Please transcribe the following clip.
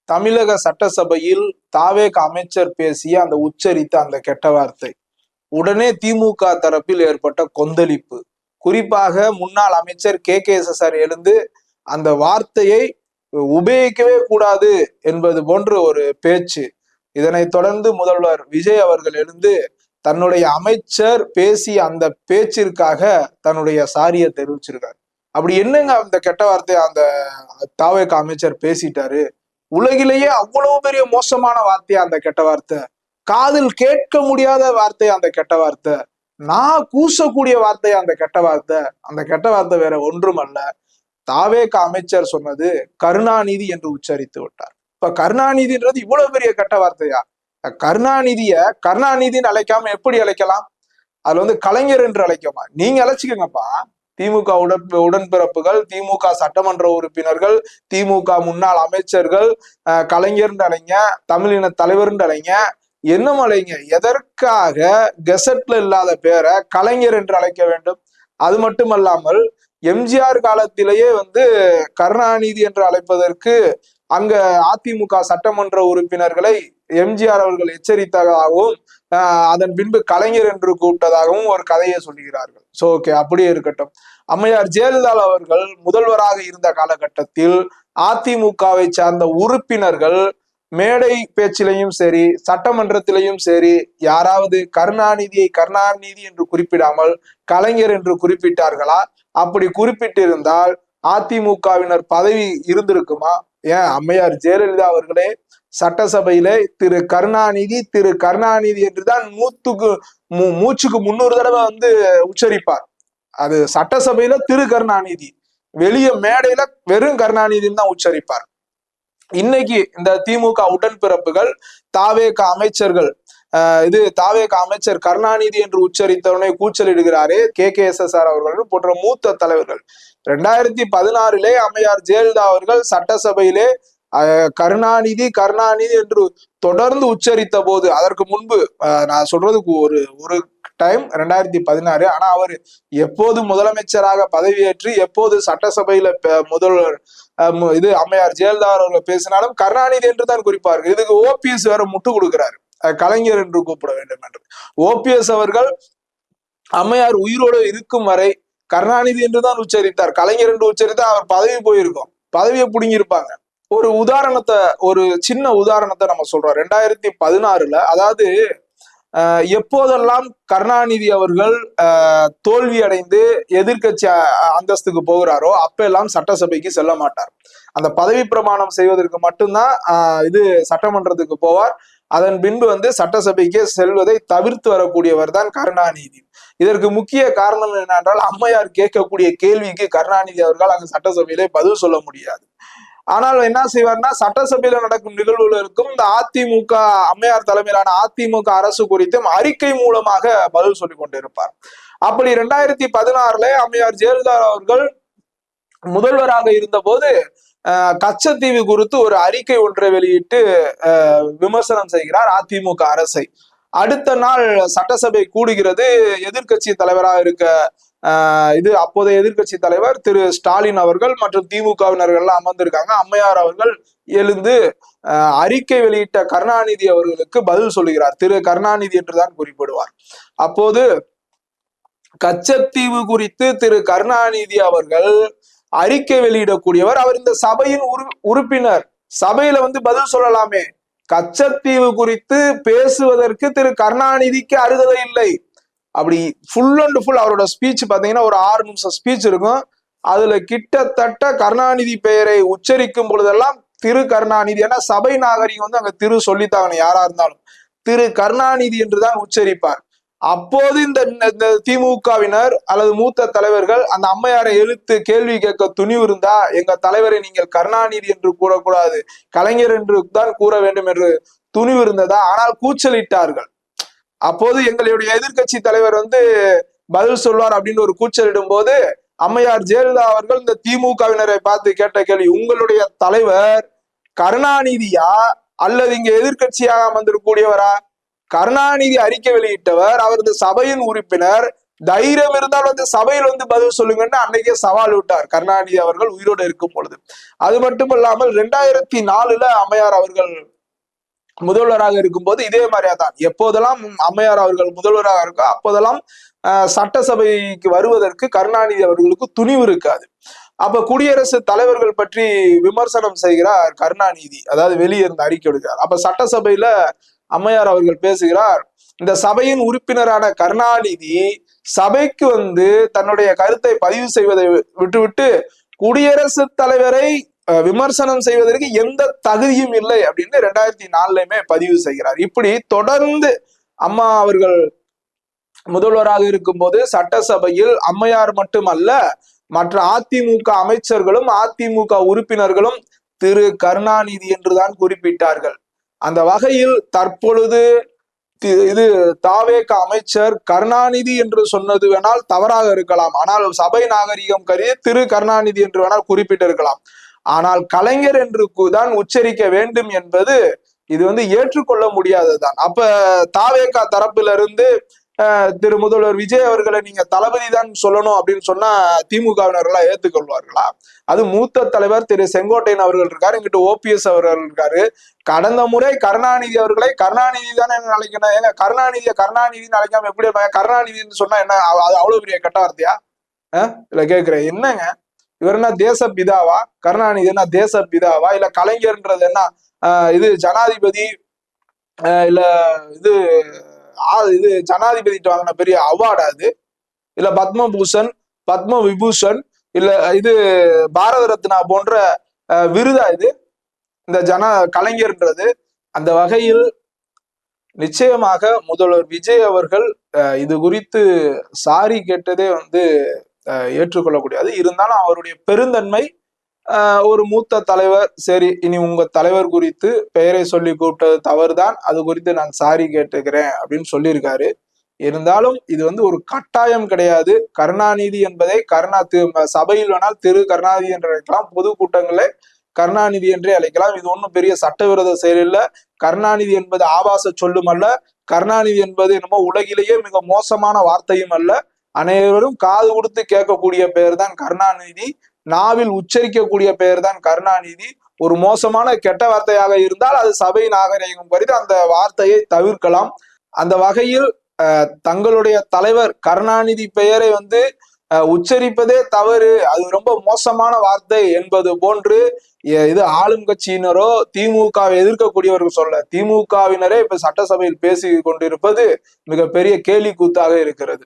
தமிழக சட்டசபையில் தாவேக அமைச்சர் பேசிய அந்த உச்சரித்த அந்த கெட்ட வார்த்தை உடனே திமுக தரப்பில் ஏற்பட்ட கொந்தளிப்பு. குறிப்பாக முன்னாள் அமைச்சர் KKSSR எழுந்து அந்த வார்த்தையை உபயோகிக்கவே கூடாது என்பது போன்ற ஒரு பேச்சு. இதனைத் தொடர்ந்து முதல்வர் விஜய் அவர்கள் எழுந்து தன்னுடைய அமைச்சர் பேசிய அந்த பேச்சிற்காக தன்னுடைய சாரியை தெரிவிச்சிருக்காரு. அப்படி என்னங்க அந்த கெட்ட வார்த்தையை அந்த தாவேக அமைச்சர் பேசிட்டாரு? உலகிலேயே அவ்வளவு பெரிய மோசமான வார்த்தையா அந்த கெட்ட வார்த்தை? காதில் கேட்க முடியாத வார்த்தை அந்த கெட்ட வார்த்தை, நான் கூசக்கூடிய வார்த்தை அந்த கெட்ட வார்த்தை. அந்த கெட்ட வார்த்தை வேற ஒன்றும் அல்ல, தாவேக அமைச்சர் சொன்னது கருணாநிதி என்று உச்சரித்து விட்டார். இப்ப கருணாநிதின்றது இவ்வளவு பெரிய கெட்ட வார்த்தையா? கருணாநிதிய கருணாநிதின்னு அழைக்காம எப்படி அழைக்கலாம்? அதுல கலைஞர் என்று அழைக்கமா? நீங்க அழைச்சிக்கங்கப்பா. திமுக உடன்பிறப்புகள், திமுக சட்டமன்ற உறுப்பினர்கள், திமுக முன்னாள் அமைச்சர்கள், கலைஞர்னு அழைங்க, தமிழின தலைவர்னு அழைங்க, என்னும் அழைங்க. எதற்காக கெசட்ல இல்லாத பேரை கலைஞர் என்று அழைக்க வேண்டும்? அது மட்டுமல்லாமல் எம்ஜிஆர் காலத்திலேயே கருணாநிதி என்று அழைப்பதற்கு அங்க அதிமுக சட்டமன்ற உறுப்பினர்களை எம்ஜிஆர் அவர்கள் எச்சரித்ததாகவும் அதன் பின்பு கலைஞர் என்று கூப்பிட்டதாகவும் ஒரு கதையை சொல்லுகிறார்கள். சோ ஓகே, அப்படியே இருக்கட்டும். அம்மையார் ஜெயலலிதா அவர்கள் முதல்வராக இருந்த காலகட்டத்தில் அதிமுகவை சார்ந்த உறுப்பினர்கள் மேடை பேச்சிலையும் சரி, சட்டமன்றத்திலையும் சரி, யாராவது கருணாநிதியை கருணாநிதி என்று குறிப்பிடாமல் கலைஞர் என்று குறிப்பிட்டார்களா? அப்படி குறிப்பிட்டிருந்தால் அதிமுகவினர் பதவி இருந்திருக்குமா? ஏன் அம்மையார் ஜெயலலிதா அவர்களே சட்டசபையிலே திரு கருணாநிதி என்றுதான் மூச்சுக்கு 300 தடவை உச்சரிப்பார். அது சட்டசபையில திரு கருணாநிதி, வெளிய மேடையில வெறும் கருணாநிதினு தான் உச்சரிப்பார். இன்னைக்கு இந்த திமுக உடன்பிறப்புகள் தாவேக அமைச்சர்கள் தாவேக அமைச்சர் கருணாநிதி என்று உச்சரித்தவனை கூச்சலிடுகிறாரே KKSSR அவர்கள் போன்ற மூத்த தலைவர்கள். 2016 அம்மையார் ஜெயலலிதா அவர்கள் சட்டசபையிலே கருணாநிதி என்று தொடர்ந்து உச்சரித்த போது, அதற்கு முன்பு நான் சொல்றதுக்கு ஒரு டைம் 2016, ஆனா அவர் எப்போது முதலமைச்சராக பதவியேற்று எப்போது சட்டசபையில முதல்வர் அம்மையார் ஜெயலலிதா அவர்கள் பேசினாலும் கருணாநிதி என்று தான் குறிப்பார்கள். இதுக்கு OPS வேற முட்டு கொடுக்கிறாரு, கலைஞர் என்று கூப்பிட வேண்டும் என்று. OPS அவர்கள் அம்மையார் உயிரோடு இருக்கும் வரை கருணாநிதி என்று தான் உச்சரித்தார். கலைஞர் என்று உச்சரித்தா அவர் பதவி போயிருக்கும், பதவியை பிடுங்கியிருப்பாங்க. ஒரு சின்ன உதாரணத்தை நம்ம சொல்றோம். 2016, அதாவது எப்போதெல்லாம் கருணாநிதி அவர்கள் தோல்வி அடைந்து எதிர்கட்சி அந்தஸ்துக்கு போகிறாரோ அப்ப எல்லாம் சட்டசபைக்கு செல்ல மாட்டார். அந்த பதவி பிரமாணம் செய்வதற்கு மட்டும்தான் சட்டமன்றத்துக்கு போவார். அதன் பின்பு சட்டசபைக்கே செல்வதை தவிர்த்து வரக்கூடியவர் தான் கருணாநிதி. இதற்கு முக்கிய காரணம் என்னென்றால், அம்மையார் கேட்கக்கூடிய கேள்விக்கு கருணாநிதி அவர்கள் அங்கு சட்டசபையிலே பதில் சொல்ல முடியாது. ஆனால் என்ன செய்வார்னா, சட்டசபையில நடக்கும் நிகழ்வுகளுக்கும் இந்த அதிமுக அம்மையார் தலைமையிலான அதிமுக அரசு குறித்தும் அறிக்கை மூலமாக பதில் சொல்லி கொண்டிருப்பார். அப்படி 2016 அம்மையார் ஜெயலலிதா அவர்கள் முதல்வராக இருந்த போது கச்சத்தீவு குறித்து ஒரு அறிக்கை ஒன்றை வெளியிட்டு விமர்சனம் செய்கிறார் அதிமுக அரசை. அடுத்த நாள் சட்டசபை கூடுகிறது. எதிர்கட்சி தலைவராக இருக்க அப்போதைய எதிர்கட்சி தலைவர் திரு ஸ்டாலின் அவர்கள் மற்றும் திமுகவினர்கள் எல்லாம் அமர்ந்திருக்காங்க. அம்மையார் அவர்கள் எழுந்து அறிக்கை வெளியிட்ட கருணாநிதி அவர்களுக்கு பதில் சொல்லுகிறார். திரு கருணாநிதி என்றுதான் குறிப்பிடுவார். அப்போது கச்சத்தீவு குறித்து திரு கருணாநிதி அவர்கள் அறிக்கை வெளியிடக்கூடியவர். அவர் இந்த சபையின் உறுப்பினர், சபையில பதில் சொல்லலாமே. கச்சத்தீவு குறித்து பேசுவதற்கு திரு கருணாநிதிக்கு அருகதை இல்லை. அப்படி ஃபுல் அண்ட் ஃபுல் அவரோட ஸ்பீச் பாத்தீங்கன்னா ஒரு 6 நிமிஷம் ஸ்பீச் இருக்கும். அதுல கிட்டத்தட்ட கருணாநிதி பெயரை உச்சரிக்கும் பொழுதெல்லாம் திரு கருணாநிதி, ஏன்னா சபை நாகரிகம் அங்க திரு சொல்லித்தாங்க, யாரா இருந்தாலும் திரு கருணாநிதி என்றுதான் உச்சரிப்பார். அப்போது இந்த திமுகவினர் அல்லது மூத்த தலைவர்கள் அந்த அம்மையாரை எழுத்து கேள்வி கேட்க துணிவு இருந்தா, எங்க தலைவரை நீங்கள் கருணாநிதி என்று கூறக்கூடாது, கலைஞர் என்று தான் கூற வேண்டும் என்று துணிவு இருந்ததா? ஆனால் கூச்சலிட்டார்கள். அப்போது எங்களுடைய எதிர்கட்சி தலைவர் பதில் சொல்வார் அப்படின்னு ஒரு கூச்சலிடும் போது அம்மையார் ஜெயலலிதா அவர்கள் இந்த திமுகவினரை பார்த்து கேட்ட கேள்வி, உங்களுடைய தலைவர் கருணாநிதியா அல்லது இங்க எதிர்கட்சியாக அமர்ந்திருக்கக்கூடியவரா? கருணாநிதி அறிக்கை வெளியிட்டவர், அவரது சபையின் உறுப்பினர், தைரியம் இருந்தால் வந்து சபையில் வந்து பதில் சொல்லுங்கன்னு அன்னைக்கே சவால் விட்டார் கருணாநிதி அவர்கள் உயிரோடு இருக்கும் பொழுது. அது மட்டும் இல்லாமல் 2004 அம்மையார் அவர்கள் முதல்வராக இருக்கும்போது இதே மாதிரியா தான். எப்போதெல்லாம் அம்மையார் அவர்கள் முதல்வராக இருக்கோ அப்போதெல்லாம் சட்டசபைக்கு வருவதற்கு கருணாநிதி அவர்களுக்கு துணிவு இருக்காது. அப்ப குடியரசுத் தலைவர்கள் பற்றி விமர்சனம் செய்கிறார் கருணாநிதி, அதாவது வெளியே இருந்து அறிக்கை விடுகிறார். அப்ப சட்டசபையில அம்மையார் அவர்கள் பேசுகிறார், இந்த சபையின் உறுப்பினரான கருணாநிதி சபைக்கு வந்து தன்னுடைய கருத்தை பதிவு செய்வதை விட்டுவிட்டு குடியரசுத் தலைவரை விமர்சனம் செய்வதற்கு எந்த தகுதியும் இல்லை அப்படின்னு 2004 பதிவு செய்கிறார். இப்படி தொடர்ந்து அம்மா அவர்கள் முதல்வராக இருக்கும் போது சட்டசபையில் அம்மையார் மட்டுமல்ல மற்ற அதிமுக அமைச்சர்களும் அதிமுக உறுப்பினர்களும் திரு கருணாநிதி என்றுதான் குறிப்பிட்டார்கள். அந்த வகையில் தற்பொழுது இது தாவேக அமைச்சர் கருணாநிதி என்று சொன்னது வேணால் தவறாக இருக்கலாம், ஆனால் சபை நாகரிகம் கருதி திரு கருணாநிதி என்று வேணால் குறிப்பிட்டிருக்கலாம். ஆனால் கலைஞர் என்று தான் உச்சரிக்க வேண்டும் என்பது இது வந்து ஏற்றுக்கொள்ள முடியாததுதான். அப்ப தாவேகா தரப்புல இருந்து திரு முதல்வர் விஜய் அவர்களை நீங்க தளபதி தான் சொல்லணும் அப்படின்னு சொன்னா திமுகவினர்களா ஏத்துக்கொள்வார்களா? அது மூத்த தலைவர் திரு செங்கோட்டையன் அவர்கள் இருக்காரு, இங்கிட்டு ஓபிஎஸ் அவர்கள் இருக்காரு. கடந்த முறை கருணாநிதி அவர்களை கருணாநிதி தானே நினைக்கணும். ஏங்க கருணாநிதினு அழைக்காம எப்படி கருணாநிதினு சொன்னா என்ன அது அவ்வளவு பெரிய கெட்ட வார்த்தையா? இல்ல கேக்குறேன், என்னங்க இவர் என்ன தேச பிதாவா? கருணாநிதி என்ன தேச பிதாவா? இல்ல கலைஞர்ன்றது என்ன இது ஜனாதிபதி இல்ல இது இது ஜனாதிபதி வாங்கின பெரிய அவார்டா அது? இல்ல பத்மபூஷன் பத்ம விபூஷன் இல்ல இது பாரத ரத்னா போன்ற விருதா இது இந்த கலைஞர்ன்றது? அந்த வகையில் நிச்சயமாக முதல்வர் விஜய் அவர்கள் இது குறித்து சாரி கேட்டதே வந்து ஏற்றுக்கொள்ளக்கூடியது. இருந்தாலும் அவருடைய பெருந்தன்மை, ஒரு மூத்த தலைவர், சரி இனி உங்க தலைவர் குறித்து பெயரை சொல்லி கூப்பிட்டது தவறுதான், அது குறித்து நான் சாரி கேட்டுக்கிறேன் அப்படின்னு சொல்லியிருக்காரு. இருந்தாலும் இது வந்து ஒரு கட்டாயம் கிடையாது. கருணாநிதி என்பதை சபையில் வேணால் திரு கருணாநிதி என்று அழைக்கலாம், பொதுக்கூட்டங்களே கருணாநிதி என்றே அழைக்கலாம். இது ஒன்றும் பெரிய சட்டவிரோத செயல் இல்ல. கருணாநிதி என்பது ஆபாச சொல்லும் அல்ல. கருணாநிதி என்பது என்னமோ உலகிலேயே மிக மோசமான வார்த்தையும் அல்ல. அனைவரும் காது கொடுத்து கேட்கக்கூடிய பெயர் தான் கருணாநிதி, நாவில் உச்சரிக்கக்கூடிய பெயர் தான் கருணாநிதி. ஒரு மோசமான கெட்ட வார்த்தையாக இருந்தால் அது சபை நாகரிகம் கருதி அந்த வார்த்தையை தவிர்க்கலாம். அந்த வகையில் தங்களுடைய தலைவர் கருணாநிதி பெயரை வந்து உச்சரிப்பதே தவறு, அது ரொம்ப மோசமான வார்த்தை என்பது போன்று இது ஆளும் கட்சியினரோ திமுகவை எதிர்க்கக்கூடியவர்கள் சொல்ல, திமுகவினரே இப்ப சட்டசபையில் பேசி கொண்டிருப்பது மிகப்பெரிய கேலி கூத்தாக இருக்கிறது.